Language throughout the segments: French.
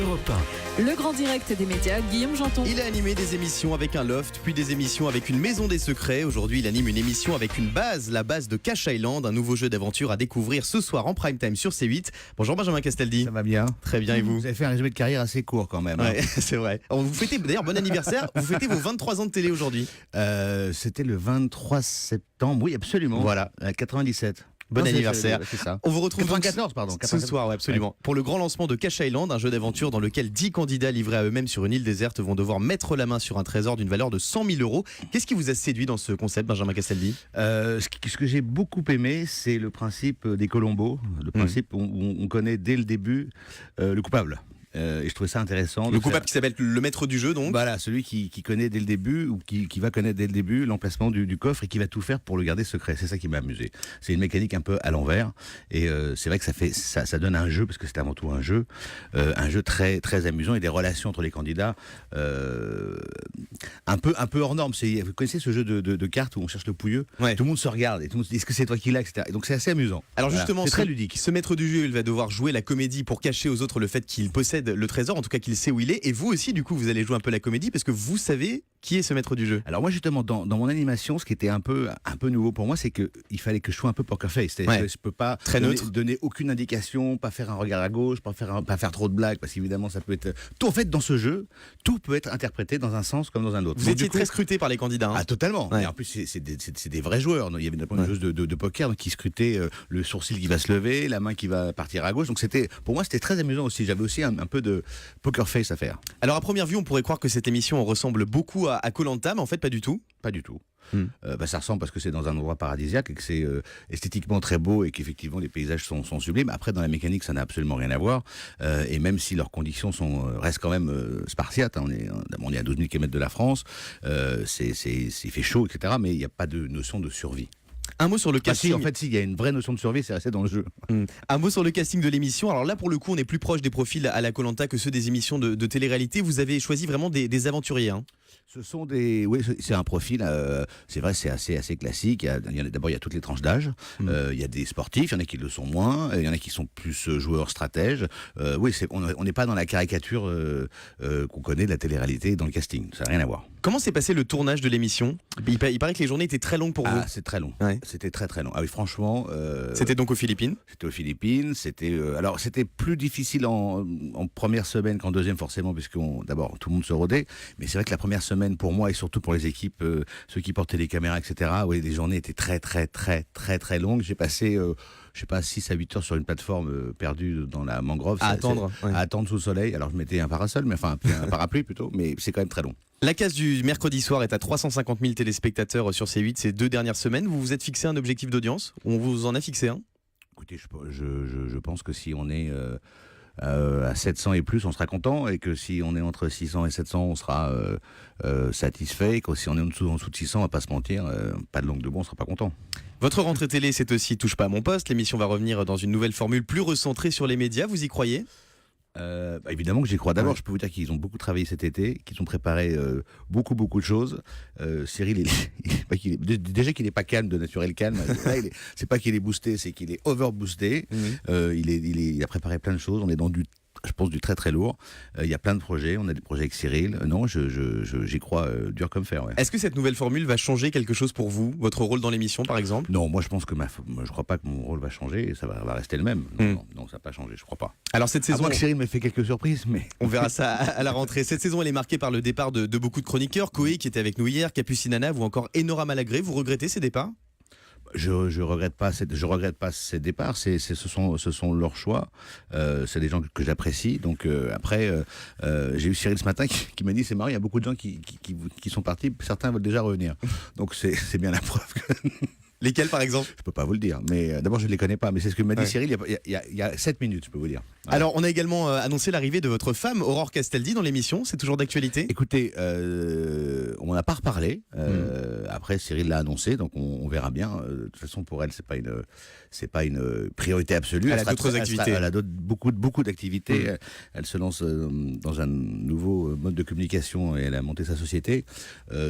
Europe 1. Le grand direct des médias, Guillaume Janton. Il a animé des émissions avec un loft, puis des émissions avec une maison des secrets. Aujourd'hui, il anime une émission avec une base, la base de Cash Island, un nouveau jeu d'aventure à découvrir ce soir en prime time sur C8. Bonjour Benjamin Castaldi. Ça va bien. Très bien, et vous? Vous avez fait un résumé de carrière assez court quand même. Ouais, c'est vrai. Alors, vous fêtez, d'ailleurs, bon anniversaire. Vous fêtez vos 23 ans de télé aujourd'hui. C'était le 23 septembre, oui absolument. Voilà. 97. Bon Non, anniversaire. C'est ça. On vous retrouve donc 94, pardon. ce soir, ouais, absolument. Pour le grand lancement de Cash Island, un jeu d'aventure dans lequel 10 candidats livrés à eux-mêmes sur une île déserte vont devoir mettre la main sur un trésor d'une valeur de 100 000 euros. Qu'est-ce qui vous a séduit dans ce concept, Benjamin Castaldi? Ce que j'ai beaucoup aimé, c'est le principe des Colombos, le principe où on connaît dès le début le coupable. Et je trouvais ça intéressant. Le coupable qui s'appelle le maître du jeu, donc. Voilà, celui qui connaît dès le début, ou qui va connaître dès le début l'emplacement du coffre et qui va tout faire pour le garder secret. C'est ça qui m'a amusé. C'est une mécanique un peu à l'envers. Et c'est vrai que ça donne un jeu, parce que c'est avant tout un jeu très, très amusant, et des relations entre les candidats un peu hors norme. Vous connaissez ce jeu de cartes où on cherche le pouilleux? Ouais. Tout le monde se regarde et tout le monde se dit est-ce que c'est toi qui l'as, etc. Et donc c'est assez amusant. Alors Voilà. justement, c'est très ludique. Ce maître du jeu, il va devoir jouer la comédie pour cacher aux autres le fait qu'il possède le trésor, en tout cas qu'il sait où il est. Et vous aussi, du coup, vous allez jouer un peu la comédie parce que vous savez qui est ce maître du jeu. Alors moi justement dans mon animation, ce qui était un peu nouveau pour moi, c'est que il fallait que je sois un peu poker face. C'est-à-dire que je peux pas donner aucune indication, pas faire un regard à gauche, pas faire trop de blagues, parce qu'évidemment ça peut être tout. En fait, dans ce jeu, tout peut être interprété dans un sens comme dans un autre. Vous étiez très scruté par les candidats. Hein. Ah totalement. Ouais. Et en plus c'est des vrais joueurs. Il y avait une joueuse de poker donc, qui scrutait le sourcil qui va se lever, la main qui va partir à gauche. Donc pour moi c'était très amusant aussi. J'avais aussi un peu de poker face à faire. Alors à première vue, on pourrait croire que cette émission ressemble beaucoup à Koh-Lanta, mais en fait pas du tout. Pas du tout. Ça ressemble parce que c'est dans un endroit paradisiaque et que c'est esthétiquement très beau et qu'effectivement les paysages sont sublimes. Après, dans la mécanique, ça n'a absolument rien à voir. Et même si leurs conditions restent quand même spartiates, hein, on est à 12 000 km de la France, il fait chaud, etc. Mais il n'y a pas de notion de survie. Un mot sur le casting. En fait, il y a une vraie notion de survie, c'est resté dans le jeu. Un mot sur le casting de l'émission. Alors là, pour le coup, on est plus proche des profils à la Koh-Lanta que ceux des émissions de télé-réalité. Vous avez choisi vraiment des aventuriers. Hein. Ce sont oui, c'est un profil. C'est vrai, c'est assez classique. D'abord, il y a toutes les tranches d'âge. Il y a des sportifs, il y en a qui le sont moins. Il y en a qui sont plus joueurs, stratèges. Oui, on n'est pas dans la caricature qu'on connaît de la télé-réalité dans le casting. Ça n'a rien à voir. Comment s'est passé le tournage de l'émission? Il paraît que les journées étaient très longues pour vous. Ah, c'est très long. Ouais. C'était très très long. Ah oui, franchement. C'était donc aux Philippines? C'était aux Philippines. Alors c'était plus difficile en première semaine qu'en deuxième forcément, puisque d'abord tout le monde se rodait. Mais c'est vrai que la première semaine pour moi et surtout pour les équipes, ceux qui portaient les caméras, etc. Oui, les journées étaient très très très très très longues. J'ai passé je sais pas, 6 à 8 heures sur une plateforme perdue dans la mangrove. À attendre sous le soleil. Alors je mettais un parasol, mais enfin un parapluie plutôt, mais c'est quand même très long. La case du mercredi soir est à 350 000 téléspectateurs sur C8 ces 2 dernières semaines. Vous vous êtes fixé un objectif d'audience? On vous en a fixé un? Écoutez, je pense que si on est à 700 et plus, on sera content, et que si on est entre 600 et 700, on sera satisfait, et que si on est en dessous de 600, on va pas se mentir, pas de langue de bois, on sera pas content. Votre rentrée télé, c'est aussi Touche pas à mon poste. L'émission va revenir dans une nouvelle formule plus recentrée sur les médias. Vous y croyez? Évidemment que j'y crois. D'abord, je peux vous dire qu'ils ont beaucoup travaillé cet été, qu'ils ont préparé beaucoup de choses. Cyril, déjà qu'il n'est pas calme, de naturel calme. Là, c'est pas qu'il est boosté, c'est qu'il est overboosté. Il a préparé plein de choses. On est dans je pense du très très lourd. Il y a plein de projets. On a des projets avec Cyril. Non, j'y crois dur comme fer. Ouais. Est-ce que cette nouvelle formule va changer quelque chose pour vous, votre rôle dans l'émission par exemple? Non, moi je pense que je crois pas que mon rôle va changer. Et ça va rester le même. Non, ça va pas changer. Je crois pas. Alors cette saison, à moins que Cyril m'ait fait quelques surprises, mais on verra ça à la rentrée. Cette saison, elle est marquée par le départ de beaucoup de chroniqueurs. Koé qui était avec nous hier, Capucine Anna ou encore Enora Malagré. Vous regrettez ces départs? Je regrette pas ces départs. Ce sont leurs choix. C'est des gens que j'apprécie. Donc après, j'ai eu Cyril ce matin qui m'a dit c'est marrant, il y a beaucoup de gens qui sont partis. Certains veulent déjà revenir. Donc c'est bien la preuve que Lesquels par exemple? Je peux pas vous le dire, mais d'abord je ne les connais pas, mais c'est ce que m'a dit Cyril il y a 7 minutes, je peux vous dire. Voilà. Alors on a également annoncé l'arrivée de votre femme Aurore Castaldi dans l'émission, c'est toujours d'actualité? Écoutez, on m'en a pas reparlé, après Cyril l'a annoncé, donc on verra bien. De toute façon pour elle c'est pas une priorité absolue. Elle a d'autres activités. Elle a beaucoup d'activités, elle se lance dans un nouveau mode de communication et elle a monté sa société,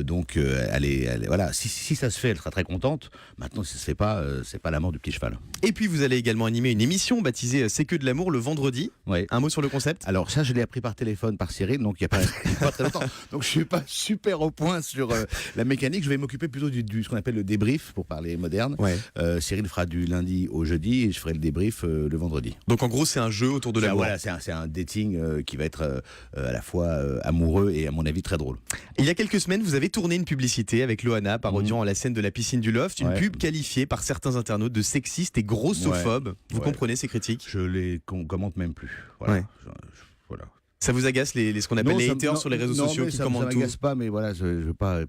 donc elle est voilà, si ça se fait, elle sera très contente. Maintenant, si ça se fait pas, c'est pas la mort du petit cheval. Et puis vous allez également animer une émission baptisée C'est que de l'amour le vendredi. Ouais. Un mot sur le concept? Alors ça, je l'ai appris par téléphone par Cyril, donc il n'y a pas très longtemps. Donc je suis pas super au point sur la mécanique. Je vais m'occuper plutôt du ce qu'on appelle le débrief, pour parler moderne. Ouais. Cyril fera du lundi au jeudi et je ferai le débrief le vendredi. Donc en gros c'est un jeu autour de l'amour. Voilà, c'est un dating qui va être à la fois amoureux et à mon avis très drôle. Il y a quelques semaines, vous avez tourné une publicité avec Loana parodiant la scène de la piscine du Loft, une Ouais. pub qualifiée par certains internautes de sexiste et grossophobe. Vous Ouais. comprenez ces critiques? Je les commente même plus. Voilà. Ouais. Voilà. Ça vous agace ce qu'on appelle Non, les ça- haters non, sur les réseaux non, sociaux mais qui ça commentent tout? m'agace pas, mais voilà, je veux pas,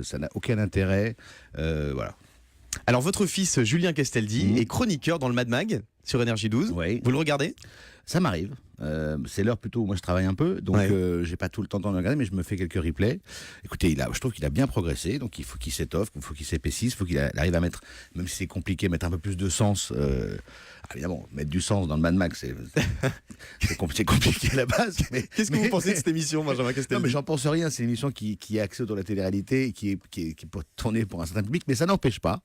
ça n'a aucun intérêt. Voilà. Alors votre fils Julien Castaldi Mhm. est chroniqueur dans le Mad Mag sur Énergie 12. Ouais. Vous le regardez? Ça m'arrive. C'est l'heure plutôt où moi je travaille un peu, donc Ouais. j'ai pas tout le temps de le regarder, mais je me fais quelques replays. Écoutez, je trouve qu'il a bien progressé, donc il faut qu'il s'étoffe, il faut qu'il s'épaississe, il faut qu'il arrive à mettre, même si c'est compliqué, mettre un peu plus de sens. Évidemment, mettre du sens dans le Mad Max, c'est compliqué à la base. Qu'est-ce que vous pensez de cette émission, Benjamin Castaldi? Non, mais j'en pense rien. C'est une émission qui est axée autour de la télé-réalité, qui est pour tourner pour un certain public, mais ça n'empêche pas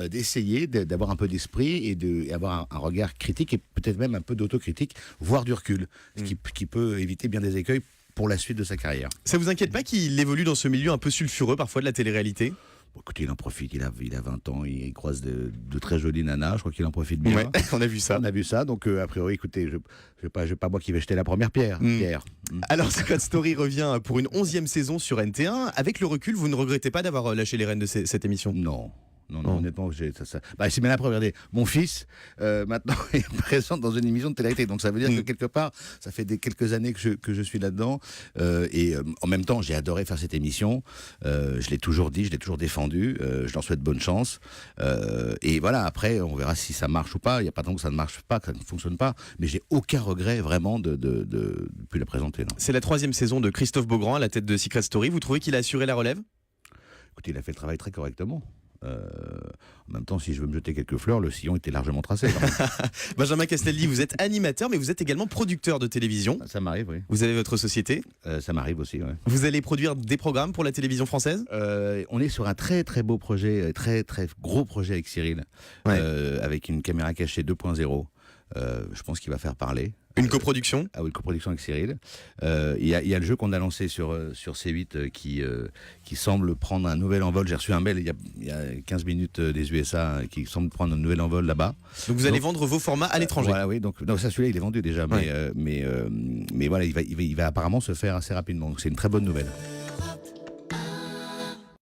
d'essayer d'avoir un peu d'esprit et avoir un regard critique et peut-être même un peu d'autocritique, voire du recul, ce qui peut éviter bien des écueils pour la suite de sa carrière. Ça vous inquiète pas qu'il évolue dans ce milieu un peu sulfureux parfois de la télé-réalité? Bon, écoutez, il en profite. Il a 20 ans, il croise de très jolies nanas. Je crois qu'il en profite bien. Ouais, on a vu ça. On a vu ça, donc a priori, écoutez, je vais pas moi qui vais jeter la première pierre. Alors Secret Story revient pour une 11e saison sur NT1. Avec le recul, vous ne regrettez pas d'avoir lâché les rênes de cette émission? Non. Non, honnêtement, c'est bien la preuve. Regardez, mon fils, maintenant, est présent dans une émission de télé-réalité. Donc, ça veut dire que quelque part, ça fait quelques années que je suis là-dedans. En même temps, j'ai adoré faire cette émission. Je l'ai toujours dit, je l'ai toujours défendu. Je leur souhaite bonne chance. Et voilà, après, on verra si ça marche ou pas. Il n'y a pas tant que ça ne marche pas, que ça ne fonctionne pas. Mais j'ai aucun regret, vraiment, de plus la présenter. Non. C'est la 3e saison de Christophe Beaugrand à la tête de Secret Story. Vous trouvez qu'il a assuré la relève? Écoutez, il a fait le travail très correctement. En même temps, si je veux me jeter quelques fleurs, le sillon était largement tracé. Benjamin Castaldi, vous êtes animateur, mais vous êtes également producteur de télévision. Ça m'arrive, oui. Vous avez votre société. Ça m'arrive aussi, ouais. Vous allez produire des programmes pour la télévision française? On est sur un très très beau projet, très très gros projet avec Cyril, avec une caméra cachée 2.0. Je pense qu'il va faire parler. Une coproduction? Ah oui, une coproduction avec Cyril. Il y a le jeu qu'on a lancé sur C8 qui semble prendre un nouvel envol. J'ai reçu un mail il y a 15 minutes des USA qui semble prendre un nouvel envol là-bas. Donc vous allez vendre vos formats à l'étranger? Voilà, oui. Donc ça, celui-là, il est vendu déjà. Mais voilà, il va apparemment se faire assez rapidement. Donc c'est une très bonne nouvelle.